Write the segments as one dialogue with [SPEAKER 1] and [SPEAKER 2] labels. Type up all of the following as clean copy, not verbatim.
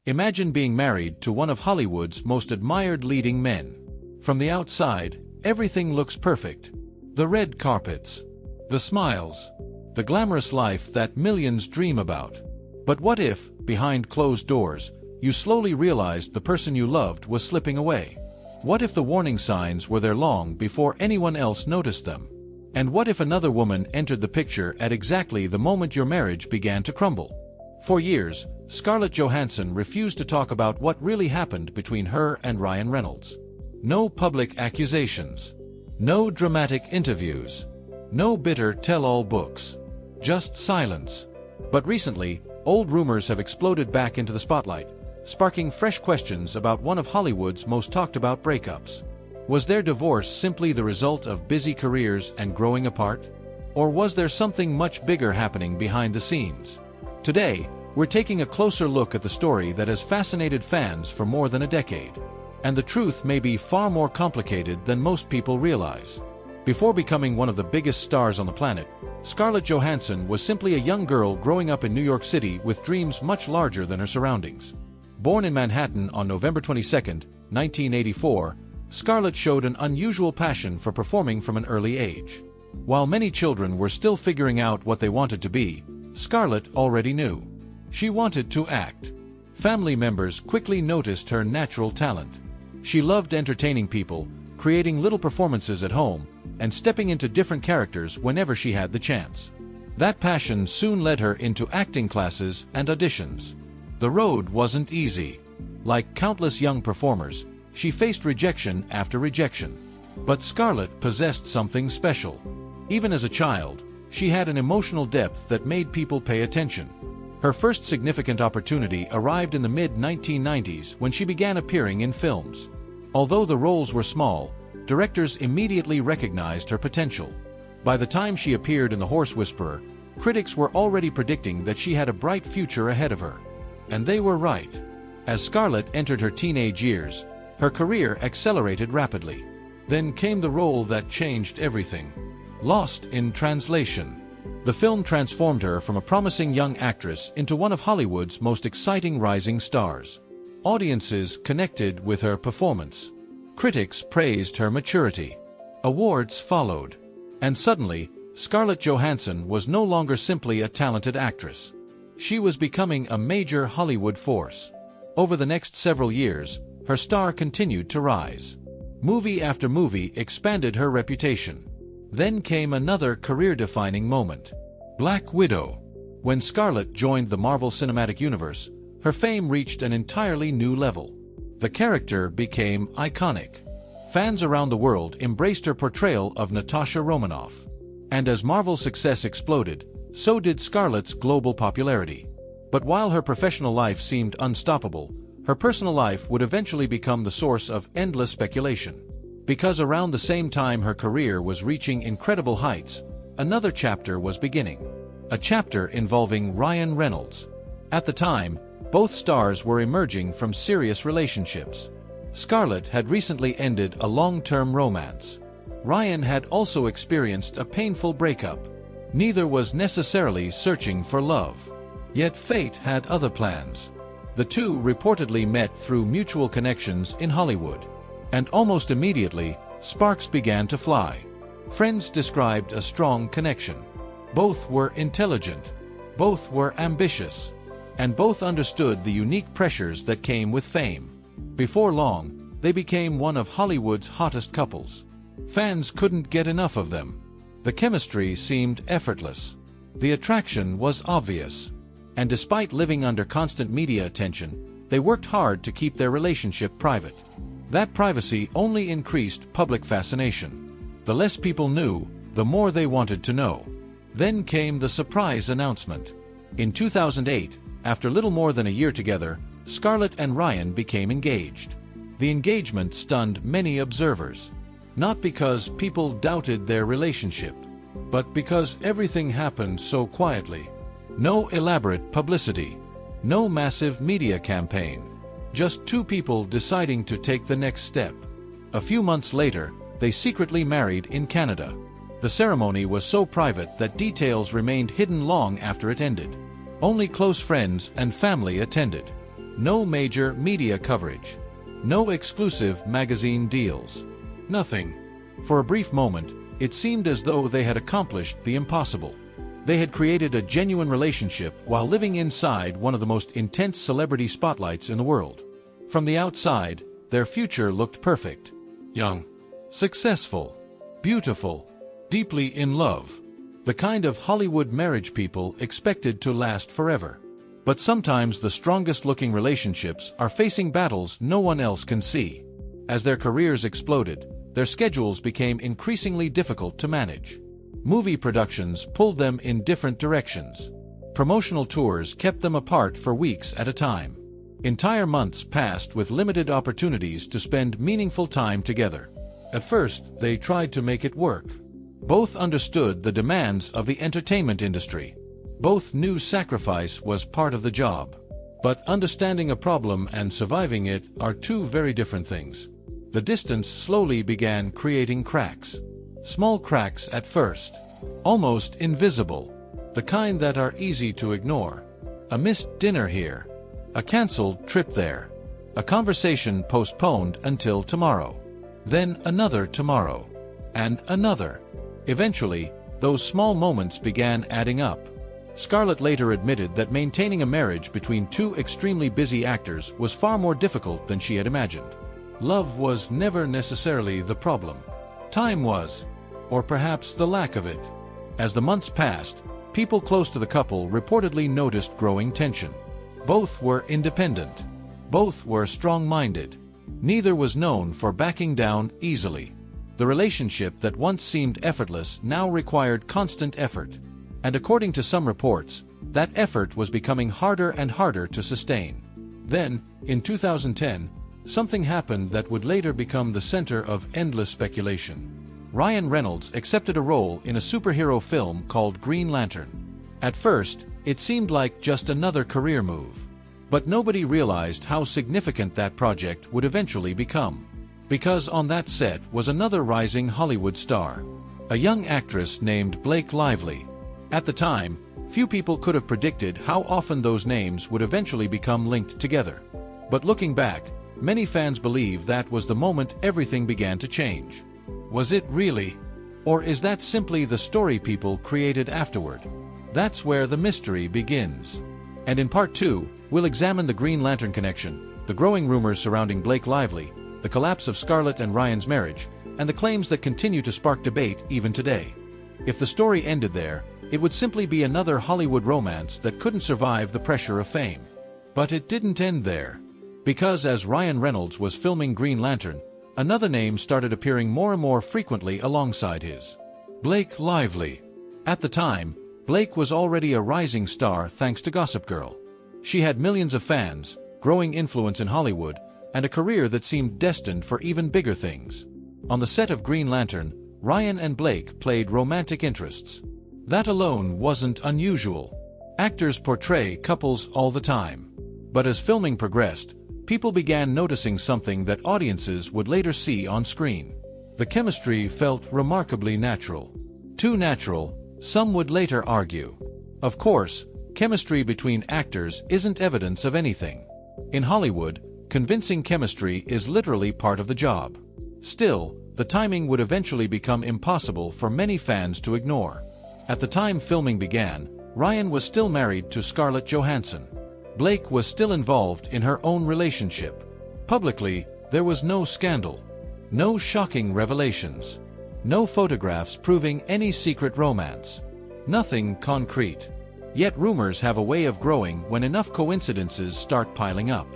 [SPEAKER 1] Imagine being married to one of Hollywood's most admired leading men. From the outside, everything looks perfect. The red carpets, the smiles, the glamorous life that millions dream about. But what if, behind closed doors, you slowly realized the person you loved was slipping away? What if the warning signs were there long before anyone else noticed them? And what if another woman entered the picture at exactly the moment your marriage began to crumble? For years, Scarlett Johansson refused to talk about what really happened between her and Ryan Reynolds. No public accusations. No dramatic interviews. No bitter tell-all books. Just silence. But recently, old rumors have exploded back into the spotlight, sparking fresh questions about one of Hollywood's most talked-about breakups. Was their divorce simply the result of busy careers and growing apart? Or was there something much bigger happening behind the scenes? Today, we're taking a closer look at the story that has fascinated fans for more than a decade. And the truth may be far more complicated than most people realize. Before becoming one of the biggest stars on the planet, Scarlett Johansson was simply a young girl growing up in New York City with dreams much larger than her surroundings. Born in Manhattan on November 22, 1984, Scarlett showed an unusual passion for performing from an early age. While many children were still figuring out what they wanted to be, Scarlett already knew. She wanted to act. Family members quickly noticed her natural talent. She loved entertaining people, creating little performances at home, and stepping into different characters whenever she had the chance. That passion soon led her into acting classes and auditions. The road wasn't easy. Like countless young performers, she faced rejection after rejection. But Scarlett possessed something special. Even as a child, she had an emotional depth that made people pay attention. Her first significant opportunity arrived in the mid-1990s when she began appearing in films. Although the roles were small, directors immediately recognized her potential. By the time she appeared in The Horse Whisperer, critics were already predicting that she had a bright future ahead of her. And they were right. As Scarlett entered her teenage years, her career accelerated rapidly. Then came the role that changed everything. Lost in Translation. The film transformed her from a promising young actress into one of Hollywood's most exciting rising stars. Audiences connected with her performance. Critics praised her maturity. Awards followed. And suddenly, Scarlett Johansson was no longer simply a talented actress. She was becoming a major Hollywood force. Over the next several years, her star continued to rise. Movie after movie expanded her reputation. Then came another career-defining moment. Black Widow. When Scarlett joined the Marvel Cinematic Universe, her fame reached an entirely new level. The character became iconic. Fans around the world embraced her portrayal of Natasha Romanoff. And as Marvel's success exploded, so did Scarlett's global popularity. But while her professional life seemed unstoppable, her personal life would eventually become the source of endless speculation. Because around the same time her career was reaching incredible heights, another chapter was beginning. A chapter involving Ryan Reynolds. At the time, both stars were emerging from serious relationships. Scarlett had recently ended a long-term romance. Ryan had also experienced a painful breakup. Neither was necessarily searching for love. Yet fate had other plans. The two reportedly met through mutual connections in Hollywood. And almost immediately, sparks began to fly. Friends described a strong connection. Both were intelligent. Both were ambitious. And both understood the unique pressures that came with fame. Before long, they became one of Hollywood's hottest couples. Fans couldn't get enough of them. The chemistry seemed effortless. The attraction was obvious. And despite living under constant media attention, they worked hard to keep their relationship private. That privacy only increased public fascination. The less people knew, the more they wanted to know. Then came the surprise announcement. In 2008, after little more than a year together, Scarlett and Ryan became engaged. The engagement stunned many observers. Not because people doubted their relationship, but because everything happened so quietly. No elaborate publicity. No massive media campaign. Just two people deciding to take the next step. A few months later, they secretly married in Canada. The ceremony was so private that details remained hidden long after it ended. Only close friends and family attended. No major media coverage. No exclusive magazine deals. Nothing. For a brief moment, it seemed as though they had accomplished the impossible. They had created a genuine relationship while living inside one of the most intense celebrity spotlights in the world. From the outside, their future looked perfect. Young, successful, beautiful, deeply in love. The kind of Hollywood marriage people expected to last forever. But sometimes the strongest-looking relationships are facing battles no one else can see. As their careers exploded, their schedules became increasingly difficult to manage. Movie productions pulled them in different directions. Promotional tours kept them apart for weeks at a time. Entire months passed with limited opportunities to spend meaningful time together. At first, they tried to make it work. Both understood the demands of the entertainment industry. Both knew sacrifice was part of the job. But understanding a problem and surviving it are two very different things. The distance slowly began creating cracks. Small cracks at first. Almost invisible. The kind that are easy to ignore. A missed dinner here. A canceled trip there. A conversation postponed until tomorrow. Then another tomorrow. And another. Eventually, those small moments began adding up. Scarlett later admitted that maintaining a marriage between two extremely busy actors was far more difficult than she had imagined. Love was never necessarily the problem. Time was. Or perhaps the lack of it. As the months passed, people close to the couple reportedly noticed growing tension. Both were independent. Both were strong-minded. Neither was known for backing down easily. The relationship that once seemed effortless now required constant effort. And according to some reports, that effort was becoming harder and harder to sustain. Then, in 2010, something happened that would later become the center of endless speculation. Ryan Reynolds accepted a role in a superhero film called Green Lantern. At first, it seemed like just another career move. But nobody realized how significant that project would eventually become. Because on that set was another rising Hollywood star. A young actress named Blake Lively. At the time, few people could have predicted how often those names would eventually become linked together. But looking back, many fans believe that was the moment everything began to change. Was it really? Or is that simply the story people created afterward? That's where the mystery begins. And in part 2, we'll examine the Green Lantern connection, the growing rumors surrounding Blake Lively, the collapse of Scarlett and Ryan's marriage, and the claims that continue to spark debate even today. If the story ended there, it would simply be another Hollywood romance that couldn't survive the pressure of fame. But it didn't end there. Because as Ryan Reynolds was filming Green Lantern, another name started appearing more and more frequently alongside his. Blake Lively. At the time, Blake was already a rising star thanks to Gossip Girl. She had millions of fans, growing influence in Hollywood, and a career that seemed destined for even bigger things. On the set of Green Lantern, Ryan and Blake played romantic interests. That alone wasn't unusual. Actors portray couples all the time. But as filming progressed, people began noticing something that audiences would later see on screen. The chemistry felt remarkably natural. Too natural, some would later argue. Of course, chemistry between actors isn't evidence of anything. In Hollywood, convincing chemistry is literally part of the job. Still, the timing would eventually become impossible for many fans to ignore. At the time filming began, Ryan was still married to Scarlett Johansson. Blake was still involved in her own relationship. Publicly, there was no scandal. No shocking revelations. No photographs proving any secret romance. Nothing concrete. Yet rumors have a way of growing when enough coincidences start piling up.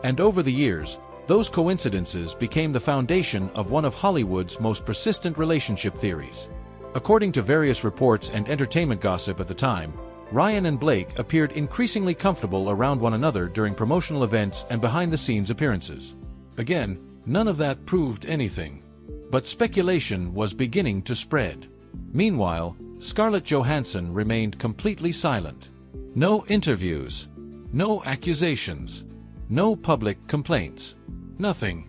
[SPEAKER 1] And over the years, those coincidences became the foundation of one of Hollywood's most persistent relationship theories. According to various reports and entertainment gossip at the time, Ryan and Blake appeared increasingly comfortable around one another during promotional events and behind-the-scenes appearances. Again, none of that proved anything. But speculation was beginning to spread. Meanwhile, Scarlett Johansson remained completely silent. No interviews. No accusations. No public complaints. Nothing.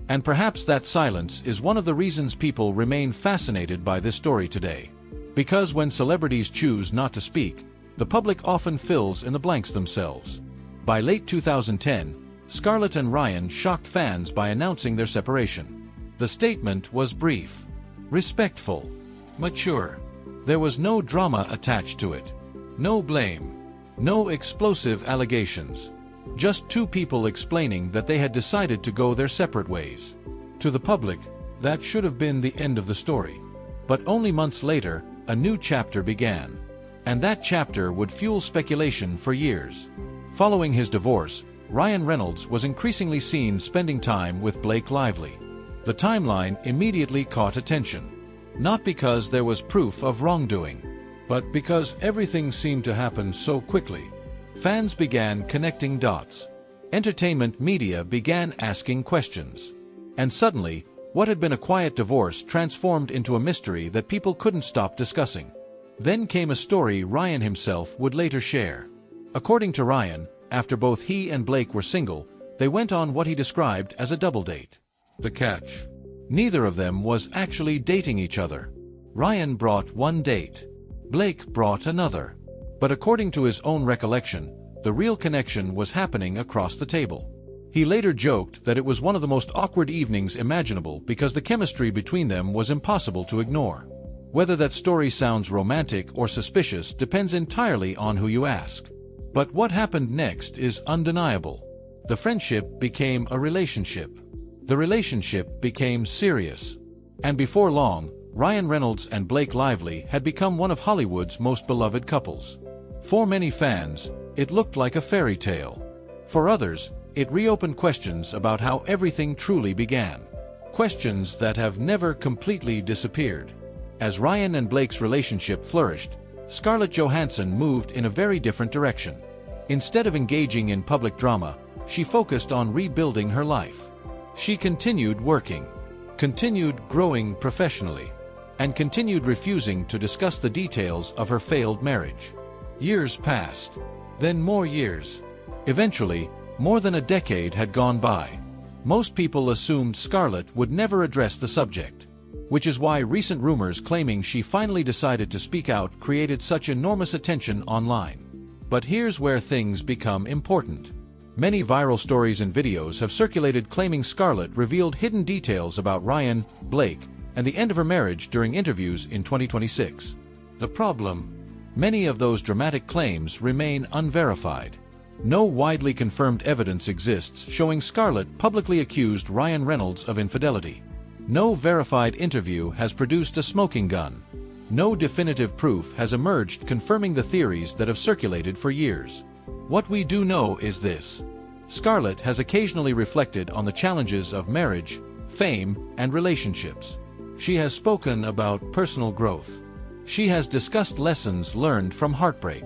[SPEAKER 1] And perhaps that silence is one of the reasons people remain fascinated by this story today. Because when celebrities choose not to speak, the public often fills in the blanks themselves. By late 2010, Scarlett and Ryan shocked fans by announcing their separation. The statement was brief, respectful, mature. There was no drama attached to it. No blame. No explosive allegations. Just two people explaining that they had decided to go their separate ways. To the public, that should have been the end of the story. But only months later, a new chapter began. And that chapter would fuel speculation for years. Following his divorce, Ryan Reynolds was increasingly seen spending time with Blake Lively. The timeline immediately caught attention. Not because there was proof of wrongdoing, but because everything seemed to happen so quickly. Fans began connecting dots. Entertainment media began asking questions. And suddenly, what had been a quiet divorce transformed into a mystery that people couldn't stop discussing. Then came a story Ryan himself would later share. According to Ryan, after both he and Blake were single, they went on what he described as a double date. The catch: neither of them was actually dating each other. Ryan brought one date. Blake brought another. But according to his own recollection, the real connection was happening across the table. He later joked that it was one of the most awkward evenings imaginable because the chemistry between them was impossible to ignore. Whether that story sounds romantic or suspicious depends entirely on who you ask. But what happened next is undeniable. The friendship became a relationship. The relationship became serious. And before long, Ryan Reynolds and Blake Lively had become one of Hollywood's most beloved couples. For many fans, it looked like a fairy tale. For others, it reopened questions about how everything truly began. Questions that have never completely disappeared. As Ryan and Blake's relationship flourished, Scarlett Johansson moved in a very different direction. Instead of engaging in public drama, she focused on rebuilding her life. She continued working, continued growing professionally, and continued refusing to discuss the details of her failed marriage. Years passed, then more years. Eventually, more than a decade had gone by. Most people assumed Scarlett would never address the subject, which is why recent rumors claiming she finally decided to speak out created such enormous attention online. But here's where things become important. Many viral stories and videos have circulated claiming Scarlett revealed hidden details about Ryan, Blake, and the end of her marriage during interviews in 2026. The problem? Many of those dramatic claims remain unverified. No widely confirmed evidence exists showing Scarlett publicly accused Ryan Reynolds of infidelity. No verified interview has produced a smoking gun. No definitive proof has emerged confirming the theories that have circulated for years. What we do know is this: Scarlett has occasionally reflected on the challenges of marriage, fame, and relationships. She has spoken about personal growth. She has discussed lessons learned from heartbreak.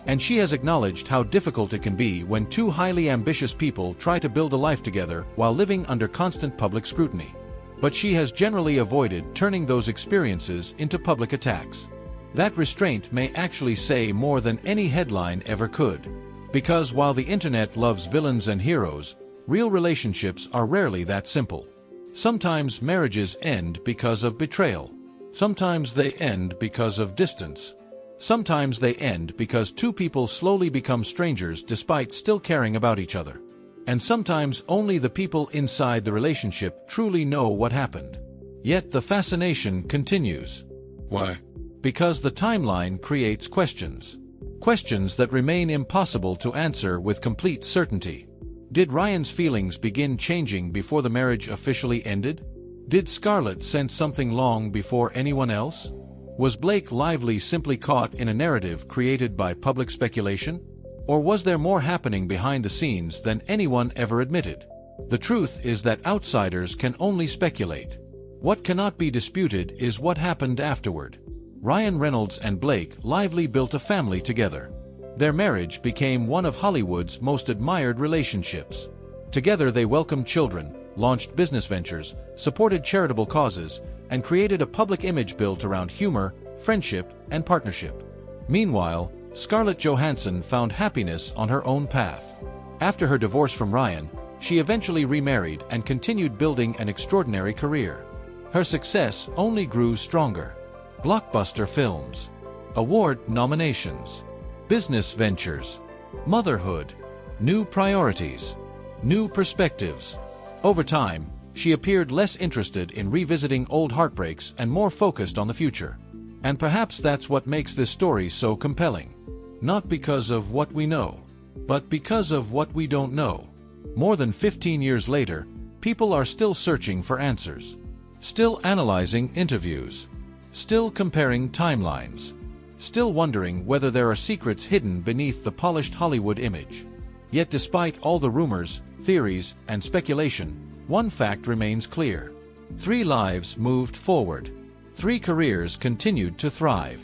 [SPEAKER 1] And she has acknowledged how difficult it can be when two highly ambitious people try to build a life together while living under constant public scrutiny. But she has generally avoided turning those experiences into public attacks. That restraint may actually say more than any headline ever could. Because while the internet loves villains and heroes, real relationships are rarely that simple. Sometimes marriages end because of betrayal. Sometimes they end because of distance. Sometimes they end because two people slowly become strangers despite still caring about each other. And sometimes only the people inside the relationship truly know what happened. Yet the fascination continues. Why? Because the timeline creates questions. Questions that remain impossible to answer with complete certainty. Did Ryan's feelings begin changing before the marriage officially ended? Did Scarlett sense something long before anyone else? Was Blake Lively simply caught in a narrative created by public speculation? Or was there more happening behind the scenes than anyone ever admitted? The truth is that outsiders can only speculate. What cannot be disputed is what happened afterward. Ryan Reynolds and Blake Lively built a family together. Their marriage became one of Hollywood's most admired relationships. Together they welcomed children, launched business ventures, supported charitable causes, and created a public image built around humor, friendship, and partnership. Meanwhile, Scarlett Johansson found happiness on her own path. After her divorce from Ryan, she eventually remarried and continued building an extraordinary career. Her success only grew stronger. Blockbuster films, award nominations, business ventures, motherhood. new priorities, new perspectives. Over time, she appeared less interested in revisiting old heartbreaks and more focused on the future. And perhaps that's what makes this story so compelling. Not because of what we know, but because of what we don't know. More than 15 years later, people are still searching for answers, still analyzing interviews, still comparing timelines, still wondering whether there are secrets hidden beneath the polished Hollywood image. Yet despite all the rumors, theories, and speculation, one fact remains clear. 3 lives moved forward. 3 careers continued to thrive.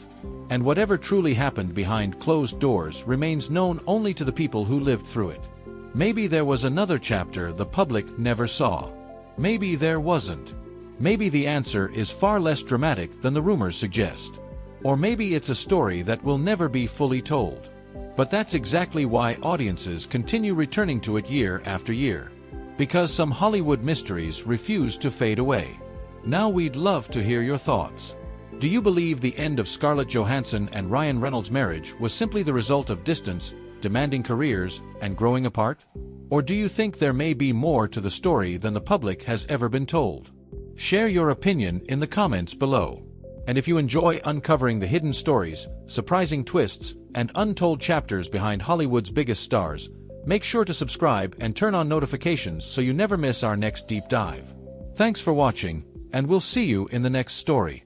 [SPEAKER 1] And whatever truly happened behind closed doors remains known only to the people who lived through it. Maybe there was another chapter the public never saw. Maybe there wasn't. Maybe the answer is far less dramatic than the rumors suggest. Or maybe it's a story that will never be fully told. But that's exactly why audiences continue returning to it year after year. Because some Hollywood mysteries refuse to fade away. Now we'd love to hear your thoughts. Do you believe the end of Scarlett Johansson and Ryan Reynolds' marriage was simply the result of distance, demanding careers, and growing apart? Or do you think there may be more to the story than the public has ever been told? Share your opinion in the comments below. And if you enjoy uncovering the hidden stories, surprising twists, and untold chapters behind Hollywood's biggest stars, make sure to subscribe and turn on notifications so you never miss our next deep dive. Thanks for watching, and we'll see you in the next story.